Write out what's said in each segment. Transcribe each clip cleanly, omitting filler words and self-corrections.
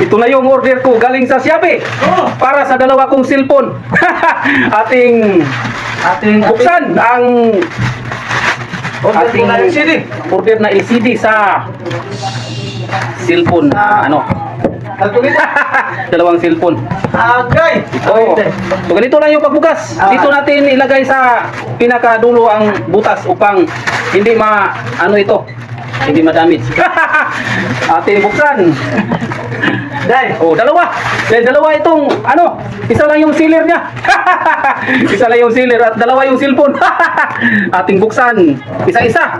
Ito na yung order ko galing sa Shopee para sa dalawa kong cellphone. ating buksan ang ating order na LCD sa cellphone na ano. Dalawang cellphone. Agay! Oh. So ganito lang yung pagbukas. Dito natin ilagay sa pinakadulo ang butas upang hindi hindi ma-damage. Ating buksan. Oh, dalawa. Dalawa itong isa lang yung sealer niya. Isa lang yung sealer at dalawa yung cellphone. Ating buksan isa-isa.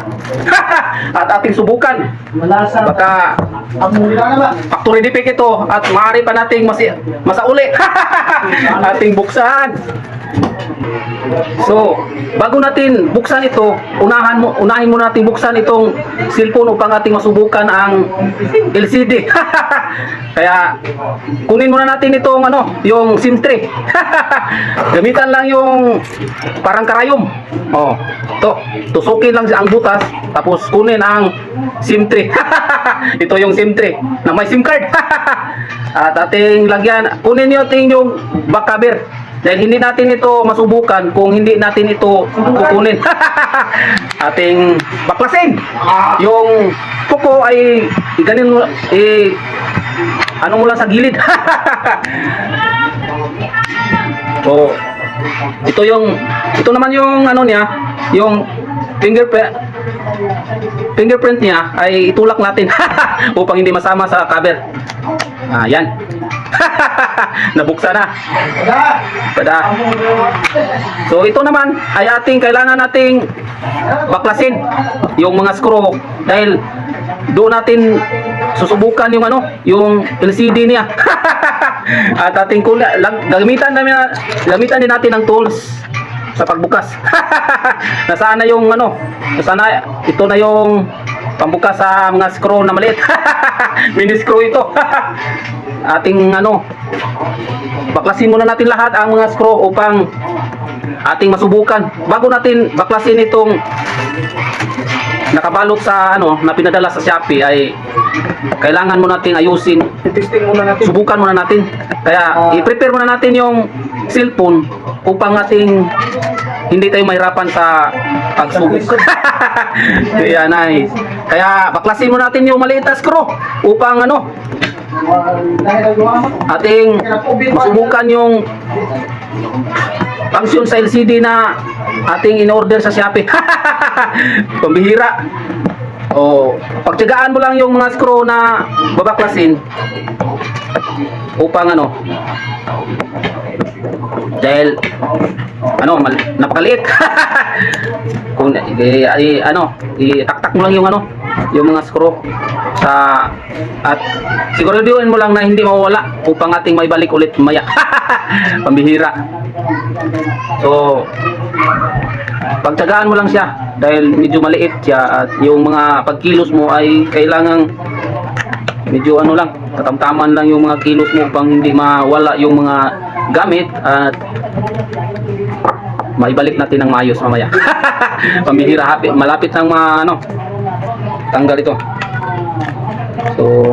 At ating subukan. Baka factory defect ito at maaari pa nating masauli. Ating buksan. So, bago natin buksan ito, unahin mo natin buksan itong cellphone upang ating masubukan ang LCD. Kaya kunin muna natin itong yung SIM tray. Gamitan lang yung parang karayom. Oh, tusukin lang ang butas tapos kunin ang SIM tray. Ito yung SIM tray na may SIM card. At ating lagyan, kunin niyo yung back cover. Dahil hindi natin ito masubukan kung hindi natin ito kukunin. Ating baklasin. Yung kuko ay ganin mo mo lang sa gilid. So, ito naman yung niya, yung fingerprint niya ay itulak natin upang hindi masama sa cover. Yan. Nabuksan na. Pada. So ito naman ay kailangan nating baklasin yung mga screw dahil doon natin susubukan yung LCD niya. At ating gamitan din natin ng tools sa pagbukas. Nasaan na yung ito na yung pambukas sa mga screw na maliit. Mini screw ito. Ating baklasin muna natin lahat ang mga screw upang ating masubukan. Bago natin baklasin itong nakabalot sa na pinadala sa Shopee ay kailangan muna nating ayusin. Subukan muna natin. Kaya i-prepare muna natin yung cellphone upang hindi tayo mahirapan sa pagsubok. Kaya nice. Kaya baklasin muna natin yung maliit na screw upang ating masubukan yung function sa LCD na ating in-order sa Shopee. Pambihira. Pagtiyagaan mo lang yung mga screw na babaklasin upang dahil napakaliit. Kung itaktak mo lang yung mga screw at siguraduhin mo lang na hindi mawawala upang ating maibalik ulit maya. Pambihira. So pagtiyagaan mo lang siya dahil medyo maliit siya at yung mga pagkilos mo ay kailangang medyo lang, katamtaman lang yung mga kilos mo upang hindi mawala yung mga gamit at maibalik natin ng maayos mamaya. Pambihira, malapit ng tanggal ito. So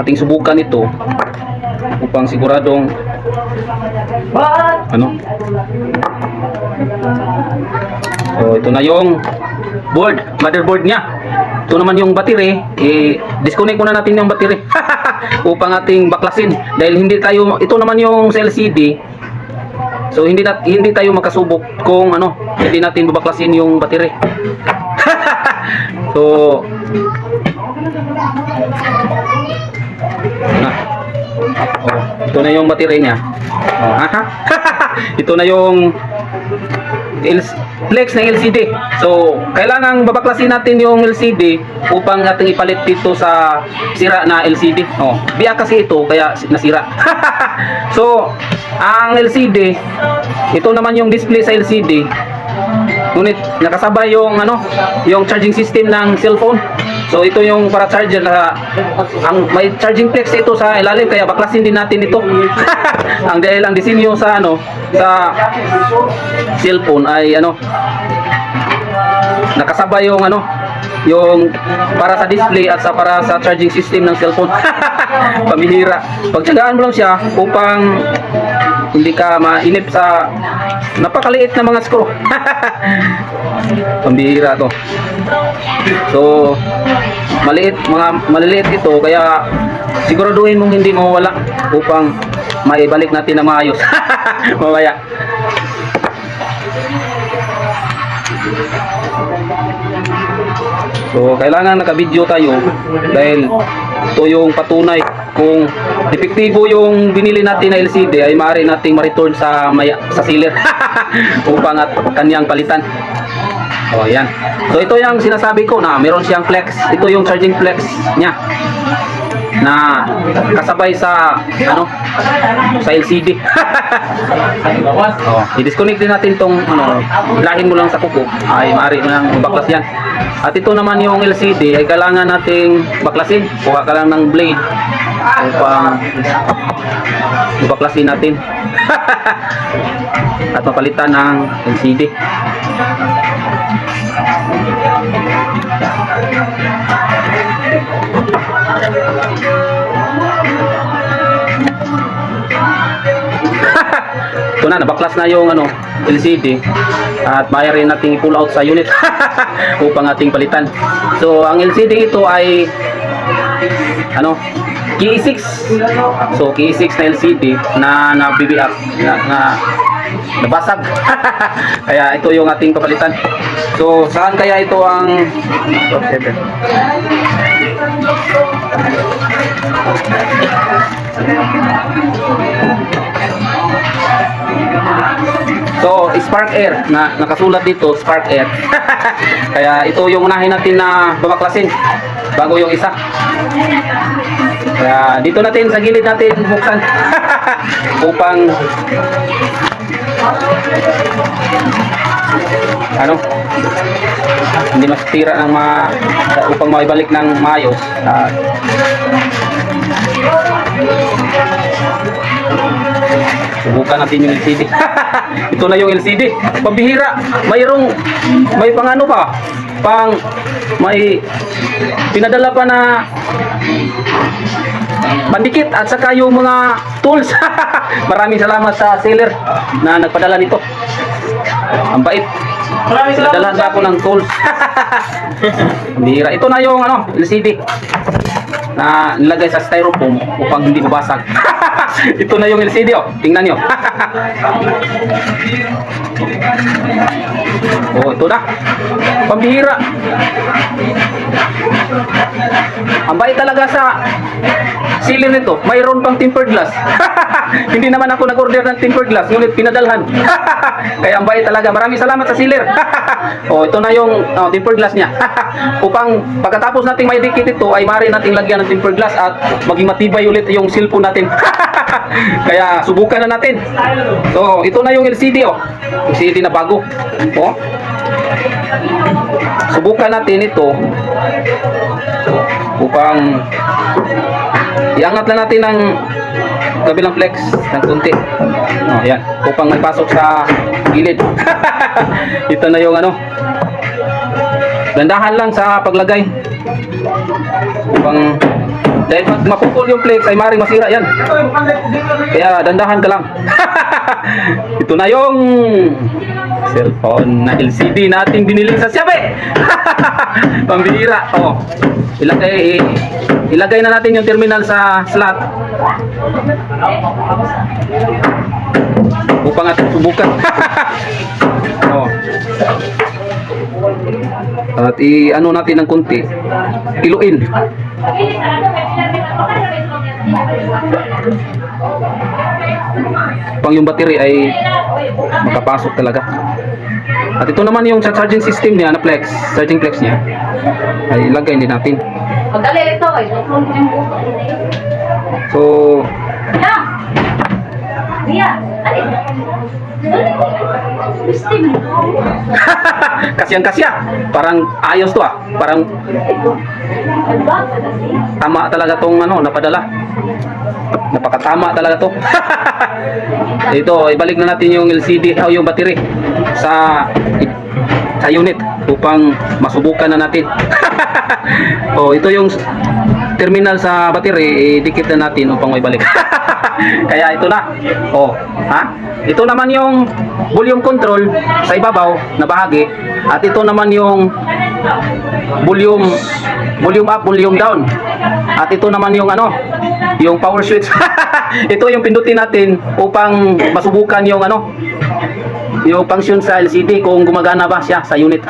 ating subukan ito upang siguradong so ito na yung motherboard niya. Ito naman yung battery, disconnect muna natin yung battery upang ating baklasin dahil ito naman yung sa LCD. So hindi tayo makasubok kung hindi natin babaklasin yung battery. So ito na yung battery niya. Ito na yung flex ng LCD. So kailangan babaklasin natin yung LCD upang ating ipalit dito sa sira na LCD. Biya kasi ito kaya nasira. So ang LCD, ito naman yung display sa LCD. Ngunit nakasabay yung yung charging system ng cellphone. So ito yung para charger na may charging flex ito sa ilalim kaya baklasin din natin ito. Dahil ang disenyo sa sa cellphone ay nakasabay yung yung para sa display at sa para sa charging system ng cellphone. Pamihira. Pagtsagaan mo lang siya upang hindi ka mainip sa napakaliit na mga screw. Pambihira to. So, maliliit ito, kaya siguraduhin mong hindi mawala upang maibalik natin na maayos. Mamaya. So, kailangan naka-video tayo dahil ito yung patunay kung epektibo yung binili natin na LCD ay maaari nating ma-return sa seller upang at kanyang palitan. Oh, yan. So, ito yung sinasabi ko na meron siyang flex. Ito yung charging flex niya na kasabay sa sa LCD. Oh, i-disconnect din natin tong lahin mo lang sa kuko ay maaari mo lang baklas yan. At ito naman yung LCD ay kailangan nating baklasin. Kuha ka lang ng blade upang baklasin natin at mapalitan ng LCD. Ito na, nabaklas na yung LCD at mayroon nating pull out sa unit upang ating palitan. So, ang LCD ito ay KE6. So, KE6 na LCD na BBR na nabasag. Kaya ito yung ating papalitan. So, saan kaya ito ang So, Spark Air na nakasulat dito, Spark Air. Kaya ito yung unahin natin na babaklasin bago yung isa. Kaya dito natin sa gilid natin buksan upang hindi masitira ng upang maibalik ng maayos. Subukan natin yung LCD. Ito na yung LCD. Pambihira. May pang pa. May pinadala pa na pandikit at saka yung mga tools. Maraming salamat sa seller na nagpadala nito. Ang bait. Nagdala na ako ng tools. Pambihira. Ito na yung LCD na nilagay sa styrofoam upang hindi mabasag. Ito na yung LCD, tingnan nyo. Oh, ito na. Pambihira. Ang bait talaga sa seller nito. Mayroon pang tempered glass. Hindi naman ako nag-order ng tempered glass, ngunit pinadalhan. Kaya ang bait talaga. Maraming salamat sa seller. Oh, ito na yung tempered glass niya. Upang pagkatapos nating maidikit ito ay maaari nating lagyan ng tempered glass at maging matibay ulit yung cellphone natin. Kaya subukan na natin. So, ito na yung LCD LCD na bago. Subukan natin ito upang iangat lang natin ng kabilang flex ng kunti. Ayan, upang may pasok sa gilid. Ito na yung Dandahan lang sa paglagay. Upang dahil pag mapupul yung flex ay maaaring masira yan. Kaya dandahan ka lang. Ito na yung cellphone na LCD nating binili sa Xiaomi. Pambihira. Ilagay na natin yung terminal sa slot upang ating subukan. At natin ng kunti, iluin. Pang yung battery ay makapasok talaga. At ito naman yung charging system niya na flex, charging flex niya ay ilagay din natin. So, kasyang-kasya. Parang ayos to Parang tama talaga tong napadala. Napakatama talaga to. Ito, ibalik na natin yung LCD o yung battery sa unit upang masubukan na natin. Oh, ito yung terminal sa battery, idikit na natin upang may balik. Kaya ito na. Oh, ha? Ito naman yung volume control sa ibabaw na bahagi at ito naman yung volume up, volume down. At ito naman yung ano, yung power switch. Ito yung pindutin natin upang masubukan yung ano, yung function sa LCD kung gumagana ba siya sa unit.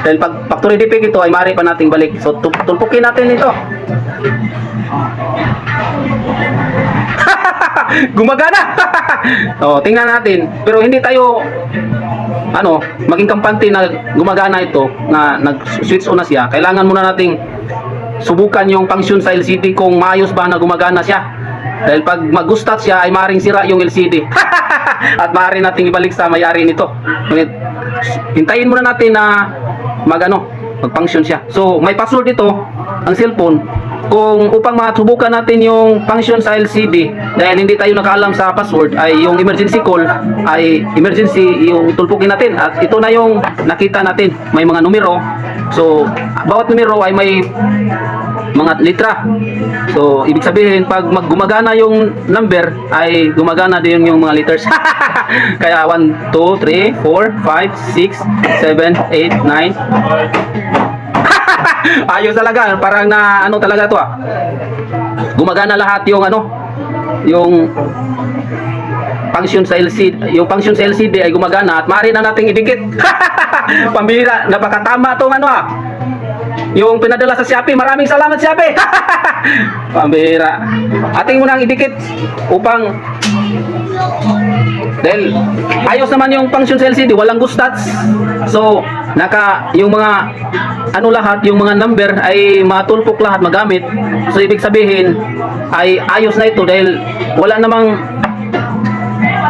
Dahil pag factory defect ito ay maaari pa nating balik. So tulpukin natin ito. Gumagana. Oh, tingnan natin. Pero hindi tayo ano, maging kampante na gumagana ito, na nag-switch on na siya. Kailangan muna nating subukan yung function sa LCD kung maayos ba na gumagana siya. Dahil pag mag-gustat siya ay maaaring sira yung LCD. At maaari nating ibalik sa may-ari nito. Hintayin muna natin na mag-function siya. So, may password ito ang cellphone kung upang masubukan natin yung function sa LCD. Dahil hindi tayo nakaalam sa password, ay yung emergency call ay emergency yung tulpukin natin. At ito na yung nakita natin, may mga numero. So, bawat numero ay may mga litra. So, ibig sabihin, pag gumagana yung number, ay gumagana din yung mga letters. Kaya 1, 2, 3, 4, 5, 6, 7, 8, 9. Ayos talaga, parang na ano talaga to ah. Gumagana lahat yung ano, yung function sa LCD, yung function sa LCD ay gumagana at maaari na nating idikit. Pambira, napakatama tong ano ah. Yung pinadala sa Shopee, maraming salamat Shopee. Pambira. Ating mo nang idikit upang dahil ayos naman yung function sa LCD, walang gustats. So, yung mga ano lahat, yung mga number ay matulpok lahat magamit. So, ibig sabihin ay ayos na ito dahil wala namang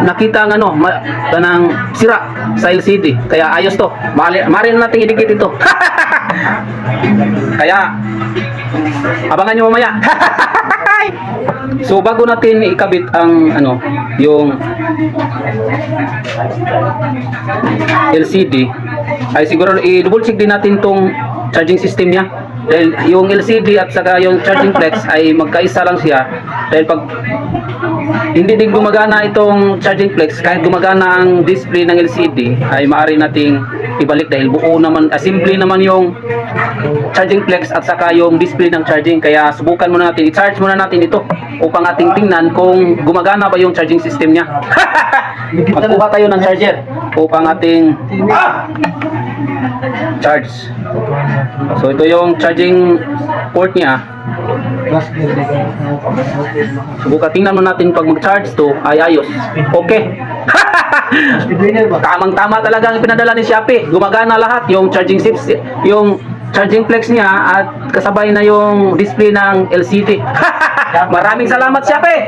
nakita ng ano, kanang sira sa LCD. Kaya ayos to. Maaari na nating idikit ito. Kaya abangan nyo mamaya. So bago natin ikabit ang ano, yung LCD, ay siguro i-double check din natin tong charging system niya. Dahil yung LCD at saka yung charging flex ay magkaisa lang siya. Dahil pag hindi din gumagana itong charging flex, kahit gumagana ang display ng LCD, ay maaari nating ibalik dahil buo naman, simple naman yung charging flex at saka yung display ng charging. Kaya subukan muna natin, i-charge muna natin ito upang ating tingnan kung gumagana ba yung charging system niya. Magkuha tayo ng charger upang ating charge. So ito yung charging port niya. Subukan, tingnan mo natin pag mag-charge to ay ayos. Okay. Tamang-tama talaga ang pinadala ni Shopee. Gumagana lahat yung charging chips, yung charging flex niya at kasabay na yung display ng LCD. Maraming salamat Shopee.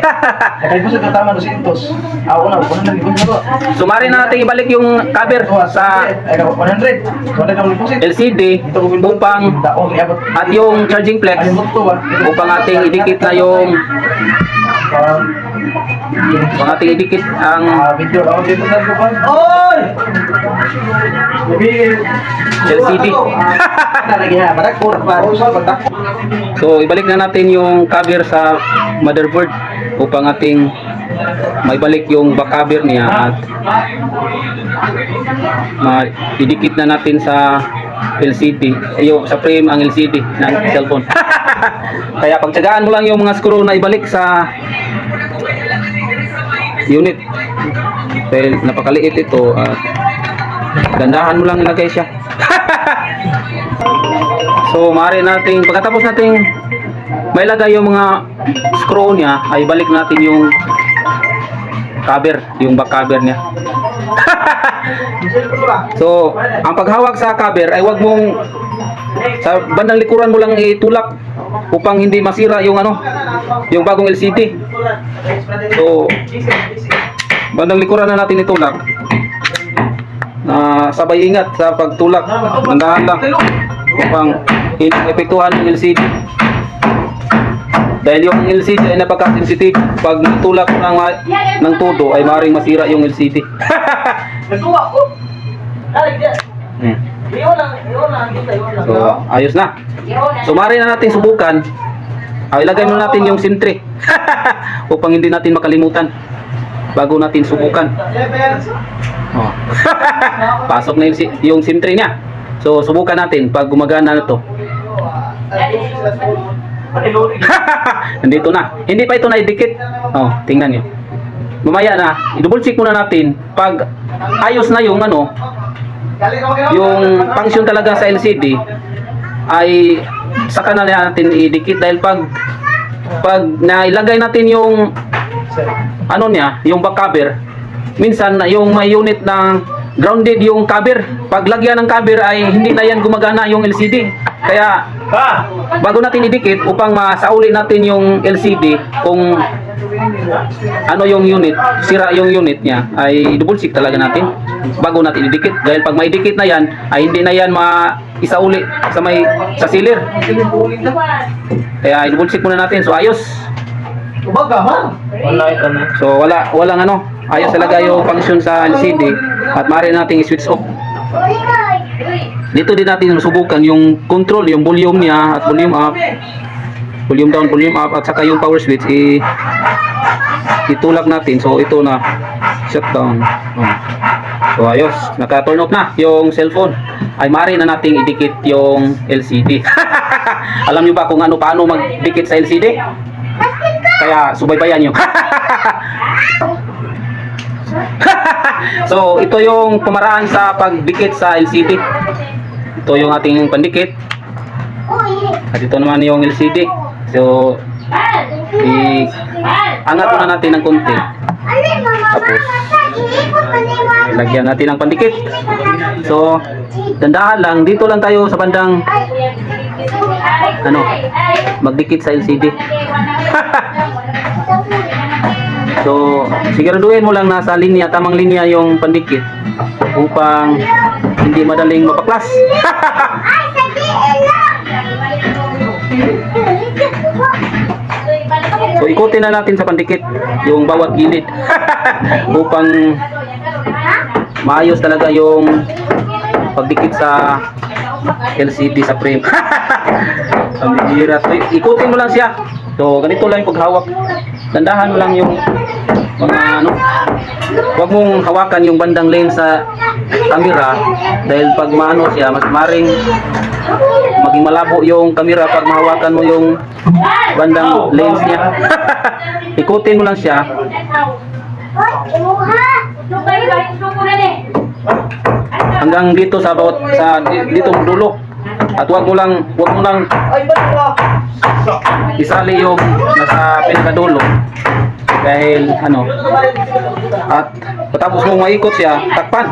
Sumari na natin ibalik yung cover sa LCD upang at yung charging flex upang ating idikit na yung ating idikit ang LCD. So ibalik na natin yung cover sa motherboard upang ating maibalik yung back cover niya at idikit na natin sa LCD, yung sa frame ang LCD ng cellphone. Kaya pagtsagaan mo lang yung mga screw na ibalik sa unit dahil napakaliit ito at gandahan mo lang ilagay siya. So maaari nating pagkatapos nating mailagay yung mga screw niya ay balik natin yung cover, yung back cover niya. So ang paghawak sa cover ay wag mong sa bandang likuran mo lang itulak upang hindi masira yung ano, yung bagong LCD. So bandang likuran na natin itulak. Sabay ingat sa pagtulak, nandahan lang upang hindi epektuhan ng LCD. Dahil yung LCD ay napaka-sensitive, pag tulak ng todo ay maaaring masira yung LCD. So, ayos na. So, maaari na natin subukan. Ilagay muna natin yung SIM tray upang hindi natin makalimutan bago natin subukan. Oh. Pasok na yung SIM tray niya. So, subukan natin pag gumagana na to. Nandito na. Hindi pa ito naidikit. Oh, tingnan niyo. Mamaya na, i-double check muna natin pag ayos na yung ano, yung function talaga sa LCD ay saka na natin idikit dahil pag nailagay natin yung ano niya, yung back cover, minsan yung may unit na grounded yung cover, pag lagyan ng cover ay hindi na yan gumagana yung LCD. Kaya bago natin idikit upang masauli natin yung LCD kung ano yung unit, sira yung unit niya, ay double check talaga natin bago natin idikit. Dahil pag maidikit na yan ay hindi na yan maisauli sa sealer. Kaya i-double check muna natin. So ayos. So walang ano, ayos talaga yung function sa LCD at maaari nating i-switch off. Dito din natin subukan yung control, yung volume niya at volume up, volume down, volume up, at saka yung power switch itulak natin. So ito na shutdown. So ayos, naka-turn off na yung cellphone. Ay maaari na nating idikit yung LCD. Alam niyo ba kung paano magdikit sa LCD? Kaya subaybayan niyo. So ito yung pamaraan sa pagdikit sa LCD. Ito yung ating pandikit. At ito naman yung LCD. So angat muna natin ng konti. Tapos lagyan natin ng pandikit. So dandahan lang, dito lang tayo sa bandang magdikit sa LCD. So siguraduhin mo lang nasa linya, tamang linya yung pandikit upang hindi madaling mapaklas. So ikutin na natin sa pandikit yung bawat gilid upang maayos talaga yung pagdikit sa LCD sa frame. Ang bihira. So ikutin mo lang siya. So ganito lang yung paghawak. Dandahan mo lang yung mga huwag mong hawakan yung bandang lens sa camera dahil pag maano siya, mas maring maging malabo yung camera pag mahawakan mo yung bandang lens niya. Ikutin mo lang siya hanggang dito sa dito dulo, at huwag mo lang isali yung nasa pinakadulo dahil at patapos mong maikot siya, takpan.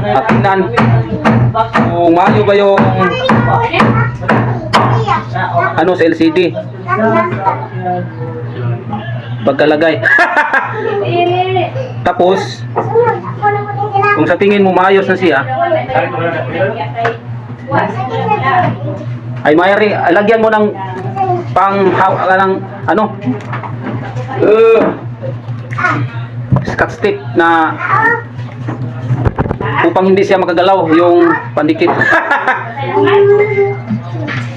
At tingnan kung maayo ba yung sa LCD pagkalagay. Tapos kung sa tingin mo maayos na siya, ay mayari lagyan mo ng scotch tape na upang hindi siya makagalaw yung pandikit.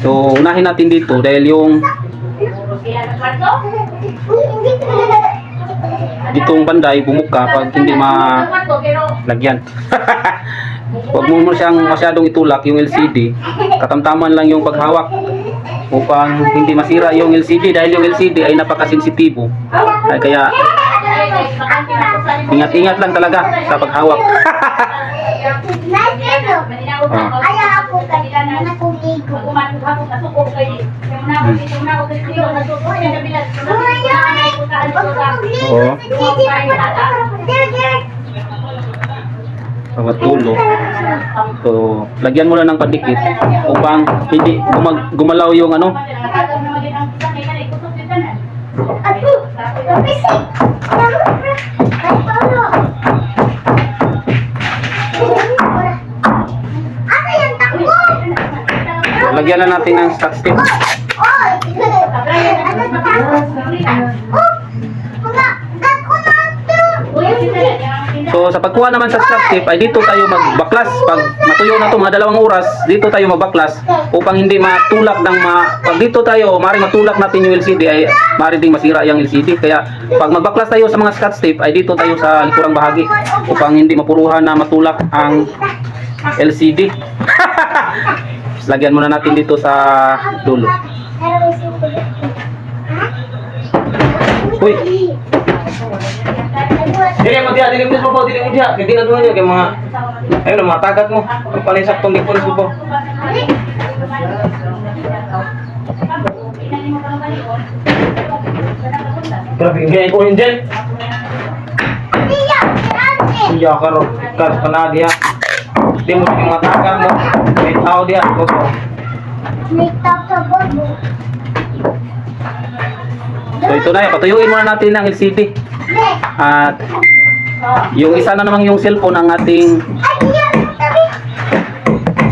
So unahin natin dito dahil yung ditong banday bumuka pag hindi malagyan. Huwag mo siyang masyadong itulak yung LCD, katamtaman lang yung paghawak upang hindi masira yung LCD dahil yung LCD ay napakasensitibo. Ay kaya ingat-ingat lang talaga sa paghawak. Tulo. So, lagyan mo lang ng pandikit upang hindi gumalaw yung lagyan na natin ng scotch tape. So sa pagkuha naman sa scotch tape ay dito tayo magbaklas. Pag matuyo na to mga 2 oras, dito tayo magbaklas upang hindi matulak ng pag dito tayo, maaaring matulak natin yung LCD ay maaaring ding masira yung LCD. Kaya pag magbaklas tayo sa mga scotch tape ay dito tayo sa likurang bahagi upang hindi mapuruhan na matulak ang LCD. Lagyan muna natin dito sa dulo. Uy. Dili mo dia, dili mo subo, dili mo dia. Hindi na doon kay mga ayun mga tagat mo. Ang palisak tong dipon subo. Grabe, ngay ko Angel. Iya karo kana dia. Di mo yung mga tagat mo. May tao dia. So ito na, patuyuin muna natin ang LCD. At yung isa na namang yung cellphone ang ating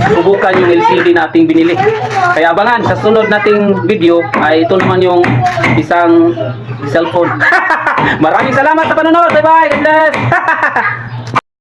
subukan yung LCD nating binili. Kaya abangan sa sunod nating video ay ito naman yung isang cellphone. Maraming salamat sa panonood. Bye bye. God bless.